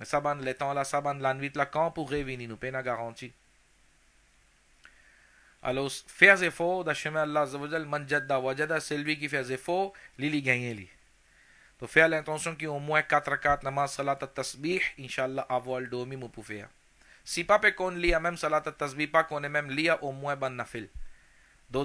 mais ça ban le temps là ça ban l'envie là quand pour revenir nous peine garantie. Alors, faire des efforts dans le chemin Allah Azza wa Jal, man jadda wajada, c'est lui qui fait des efforts, li gagne li. Donc, faire l'intention qu'il y a au moins 4 rakats namaz salat tasbih, Inch'Allah, avoir le dormi, vous pouvez faire. Si pas qu'on lit même salat tasbih, pas qu'on est même lire au moins ban nafil. Do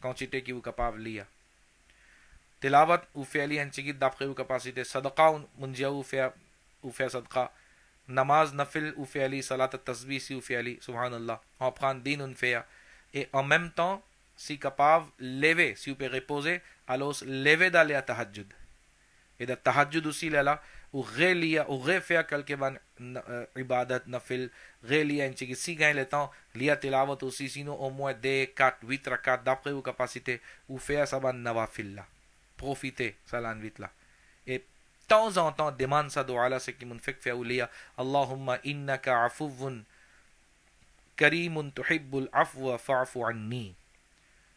Quantité qui vous capable lire. Tilawat ou faire li en d'après vous capacité. Sadaqa munjia ou faire sadaqa. Namaz nafil ou fi'ali, salat tasbih si ou fi'ali, subhanallah. On prend din ou faire. Et en même temps, si capable, lever, si vous pouvez reposer, alors lever d'aller à tahajjud. Et de tahajjud aussi là, ou relia, ou refaire quelque ban ibadat nafil, relia, si gagne le temps, lia tilawat aussi, sinon au moins des 4, 8 rakats d'après vos capacités, ou faire ça ban nawafil là. Profitez, ça l'envite là. Et de temps en temps demande sa dua là, c'est qui mun fek fait ouliya Allahumma innaka afuvun karimun tuhibbul afwa fa'fu anni.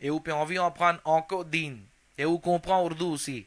et ou envie en prendre encore din, et ou comprend Urdu aussi,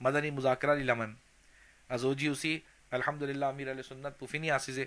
madani muzakara lila même. Azoji aussi, alhamdulillah amir al-sunnat pour finir assise,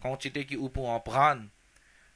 quantité qui ou pour en prendre.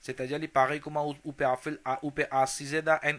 c'est-à-dire les pareil comment ou peut affil ou peut assiser dans un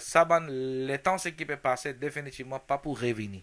saban le temps c'est qui peut passer définitivement pas pour revenir.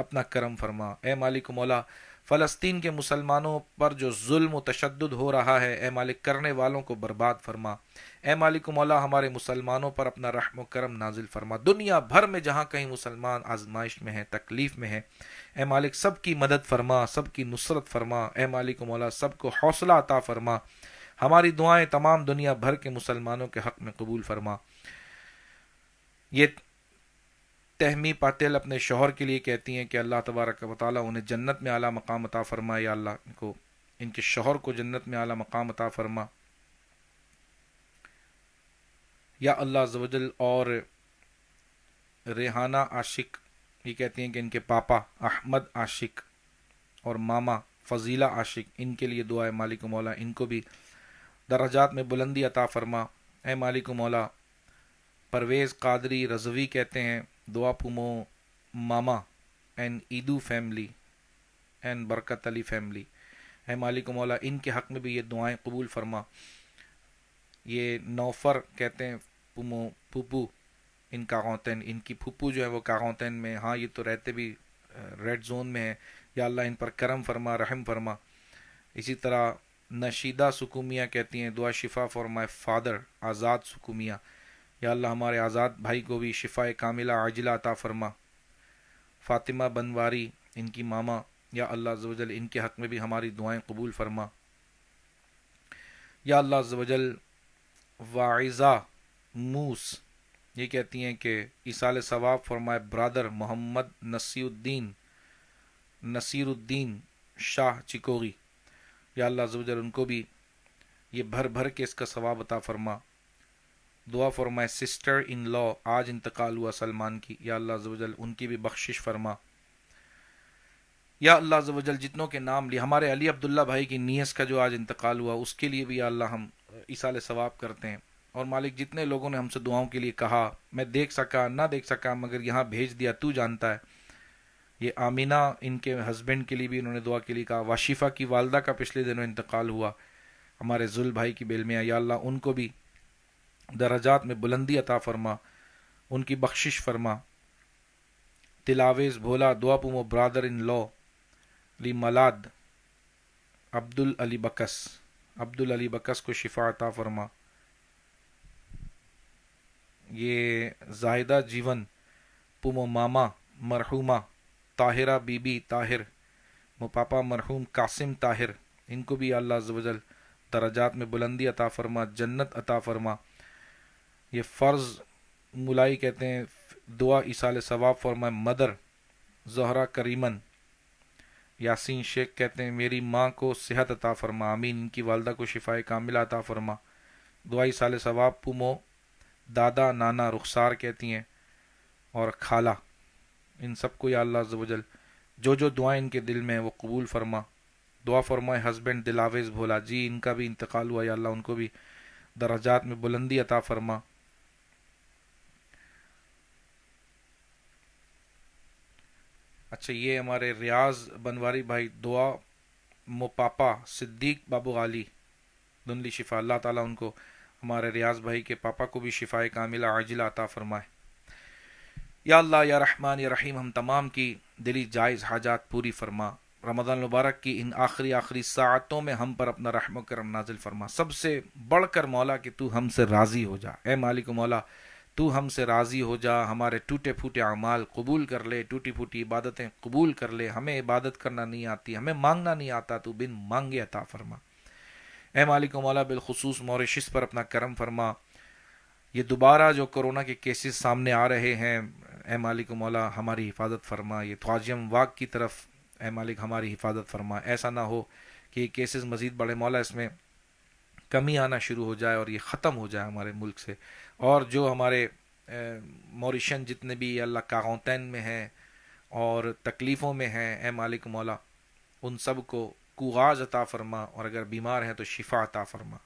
اپنا کرم فرما۔ اے مالک و مولا، فلسطین کے مسلمانوں پر جو ظلم و تشدد ہو رہا ہے، اے مالک کرنے والوں کو برباد فرما۔ اے مالک و مولا، ہمارے مسلمانوں پر اپنا رحم و کرم نازل فرما۔ دنیا بھر میں جہاں کہیں مسلمان آزمائش میں ہیں، تکلیف میں ہیں، اے مالک سب کی مدد فرما، سب کی نصرت فرما۔ اے مالک و مولا، سب کو حوصلہ عطا فرما۔ ہماری دعائیں تمام دنیا بھر کے مسلمانوں کے حق میں قبول فرما۔ یہ تہمی پاتل اپنے شوہر کے لیے کہتی ہیں کہ اللہ تبارک و تعالیٰ انہیں جنت میں اعلیٰ مقام عطا فرما۔ یا اللہ ان کے شوہر کو جنت میں اعلیٰ مقام عطا فرما یا اللہ عز و جل۔ اور ریحانہ عاشق یہ کہتی ہیں کہ ان کے پاپا احمد عاشق اور ماما فضیلہ عاشق، ان کے لیے دعا ہے مالک و مولا ان کو بھی درجات میں بلندی عطا فرما۔ اے مالک و مولا، پرویز قادری رضوی کہتے ہیں دعا پومو ماما اینڈ ایدو فیملی اینڈ برکت علی فیملی۔ اے مالک و مولا ان کے حق میں بھی یہ دعائیں قبول فرما۔ یہ نوفر کہتے ہیں پومو پھوپو ان کاغوتین، ان کی پھوپو جو ہے وہ کاغوتین میں، ہاں یہ تو رہتے بھی ریڈ زون میں ہے، یا اللہ ان پر کرم فرما، رحم فرما۔ اسی طرح نشیدہ سکومیہ کہتی ہیں دعا شفا فار مائی فادر آزاد سکومیہ، یا اللہ ہمارے آزاد بھائی کو بھی شفا کاملہ عاجلہ عطا فرما۔ فاطمہ بنواری ان کی ماما، یا اللہ عز و جل ان کے حق میں بھی ہماری دعائیں قبول فرما۔ یا اللہ عز و جل واعظہ موس یہ کہتی ہیں کہ ایصال ثواب فار مائی برادر محمد نصیر الدین شاہ چکوغی، یا اللہ عز و جل ان کو بھی یہ بھر بھر کے اس کا ثواب عطا فرما۔ دعا فار مائی سسٹر ان لا، آج انتقال ہوا سلمان کی، یا اللہ عز و جل ان کی بھی بخشش فرما۔ یا اللہ عز و جل جتنوں کے نام لیے، ہمارے علی عبداللہ بھائی کی نیس کا جو آج انتقال ہوا اس کے لیے بھی یا اللہ ہم ایصال ثواب کرتے ہیں۔ اور مالک جتنے لوگوں نے ہم سے دعاؤں کے لیے کہا، میں دیکھ سکا نہ دیکھ سکا مگر یہاں بھیج دیا، تو جانتا ہے۔ یہ آمینہ ان کے ہسبینڈ کے لیے بھی انہوں نے دعا کے لیے کہا، واشفہ کی والدہ کا پچھلے دنوں انتقال ہوا، ہمارے ذل بھائی کی بیلمیاں، یا اللہ ان کو بھی درجات میں بلندی عطا فرما، ان کی بخشش فرما۔ تلاویز بھولا دعا پومو برادر ان لا لی ملاد عبد العلی بکس کو شفا عطا فرما۔ یہ زاہدہ جیون پومو ماما مرحومہ طاہرہ بی بی طاہر، مو پاپا مرحوم قاسم طاہر، ان کو بھی اللہ عز و جل درجات میں بلندی عطا فرما، جنت عطا فرما۔ یہ فرض ملائی کہتے ہیں دعا ایصال ثواب for my mother Zahra Karimun. Yasin Sheikh کہتے ہیں میری ماں کو صحت عطا فرما، آمین، ان کی والدہ کو شفا کاملہ عطا فرما۔ دعا ایصال ثواب پومو دادا نانا رخسار کہتی ہیں اور خالہ، ان سب کو یا اللہ عز و جل جو جو دعائیں ان کے دل میں ہیں وہ قبول فرما۔ دعا فرمائے ہسبینڈ دلاویز بھولا جی، ان کا بھی انتقال ہوا، یا اللہ ان کو بھی درجات میں بلندی عطا فرما۔ اچھا یہ ہمارے ریاض بنواری بھائی دعا مو پاپا صدیق بابو غالی دنلی شفا، اللہ تعالیٰ ان کو ہمارے ریاض بھائی کے پاپا کو بھی شفا کاملہ عاجلہ عطا فرمائے۔ یا اللہ یا رحمان یا رحیم ہم تمام کی دلی جائز حاجات پوری فرما۔ رمضان مبارک کی ان آخری ساعتوں میں ہم پر اپنا رحم و کرم نازل فرما۔ سب سے بڑھ کر مولا کہ تو ہم سے راضی ہو جا، اے مالک و مولا تو ہم سے راضی ہو جا، ہمارے ٹوٹے پھوٹے اعمال قبول کر لے، ٹوٹی پھوٹی عبادتیں قبول کر لے۔ ہمیں عبادت کرنا نہیں آتی، ہمیں مانگنا نہیں آتا، تو بن مانگے عطا فرما۔ اے مالک و مولا بالخصوص موریشس پر اپنا کرم فرما۔ یہ دوبارہ جو کرونا کے کیسز سامنے آ رہے ہیں، اے مالک و مولا ہماری حفاظت فرما۔ یہ تواجم واق کی طرف اے مالک ہماری حفاظت فرما، ایسا نہ ہو کہ یہ کیسز مزید بڑھے، مولا اس میں کمی آنا شروع ہو جائے اور یہ ختم ہو جائے ہمارے ملک سے۔ اور جو ہمارے موریشین جتنے بھی اللہ کاغوتین میں ہیں اور تکلیفوں میں ہیں، اے مالک مولا ان سب کو کوغاز عطا فرما، اور اگر بیمار ہیں تو شفا عطا فرما۔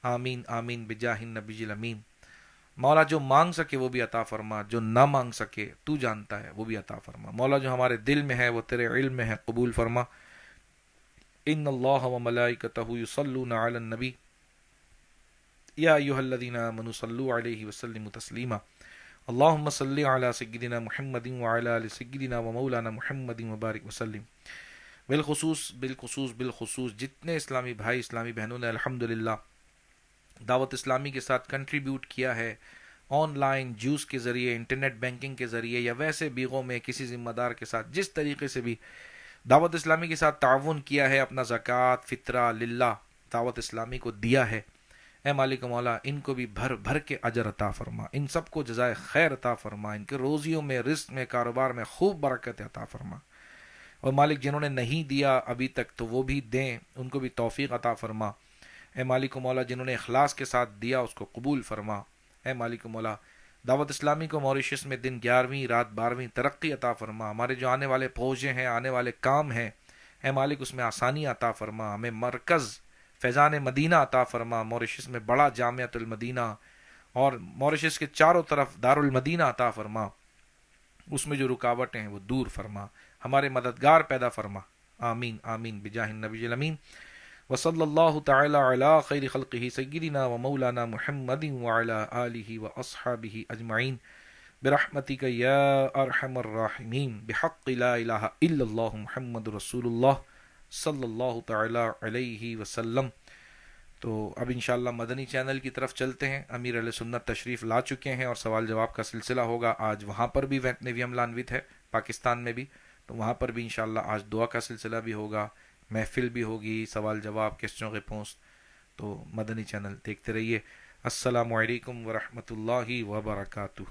آمین آمین بجاہ النبی الامین۔ مولا جو مانگ سکے وہ بھی عطا فرما، جو نہ مانگ سکے تو جانتا ہے وہ بھی عطا فرما۔ مولا جو ہمارے دل میں ہے وہ تیرے علم میں ہے، قبول فرما۔ ان اللہ و ملائکتہ یصلون علی النبی یا ایھا الذین آمنوا صلوا علیہ وسلموا تسلیما۔ اللہم صلی علی سیدنا محمد وعلی آل سیدنا و مولانا محمد وبارک وسلم۔ بالخصوص جتنے اسلامی بھائی اسلامی بہنوں نے الحمدللہ دعوت اسلامی کے ساتھ کنٹریبیوٹ کیا ہے، آن لائن جوس کے ذریعے، انٹرنیٹ بینکنگ کے ذریعے، یا ویسے بیغوں میں کسی ذمہ دار کے ساتھ جس طریقے سے بھی دعوت اسلامی کے ساتھ تعاون کیا ہے، اپنا زکوٰۃ فطرہ للہ دعوت اسلامی کو دیا ہے، اے مالک مولا ان کو بھی بھر بھر کے اجر عطا فرما، ان سب کو جزائے خیر عطا فرما، ان کے روزیوں میں، رزق میں، کاروبار میں خوب برکت عطا فرما، اور مالک جنہوں نے نہیں دیا ابھی تک تو وہ بھی دیں، ان کو بھی توفیق عطا فرما، اے مالک مولا جنہوں نے اخلاص کے ساتھ دیا اس کو قبول فرما، اے مالک مولا دعوت اسلامی کو موریشس میں دن 11ویں رات 12ویں ترقی عطا فرما، ہمارے جو آنے والے پروجے ہیں، آنے والے کام ہیں، اے مالک اس میں آسانی عطا فرما، ہمیں مرکز فیضان مدینہ عطا فرما، موریشس میں بڑا جامعۃ المدینہ اور موریشس کے چاروں طرف دار المدینہ عطا فرما، اس میں جو رکاوٹیں ہیں وہ دور فرما، ہمارے مددگار پیدا فرما، آمین آمین بجاہ النبی الامین، وصلی اللہ تعالی علی خیر خلقہ سیدنا و مولانا محمد وعلی آلہ و اصحابہ اجمعین برحمتک یا ارحم الراحمین بحق لا الہ الا اللہ محمد رسول اللہ صلی اللہ تعالی علیہ وسلم۔ تو اب انشاءاللہ مدنی چینل کی طرف چلتے ہیں، امیر اہل سنت تشریف لا چکے ہیں اور سوال جواب کا سلسلہ ہوگا، آج وہاں پر بھی ویت نیویم لانوت ہے پاکستان میں بھی، تو وہاں پر بھی انشاءاللہ آج دعا کا سلسلہ بھی ہوگا، محفل بھی ہوگی، سوال جواب کیسٹوں کے پوسٹ، تو مدنی چینل دیکھتے رہیے۔ السلام علیکم ورحمۃ اللہ وبرکاتہ۔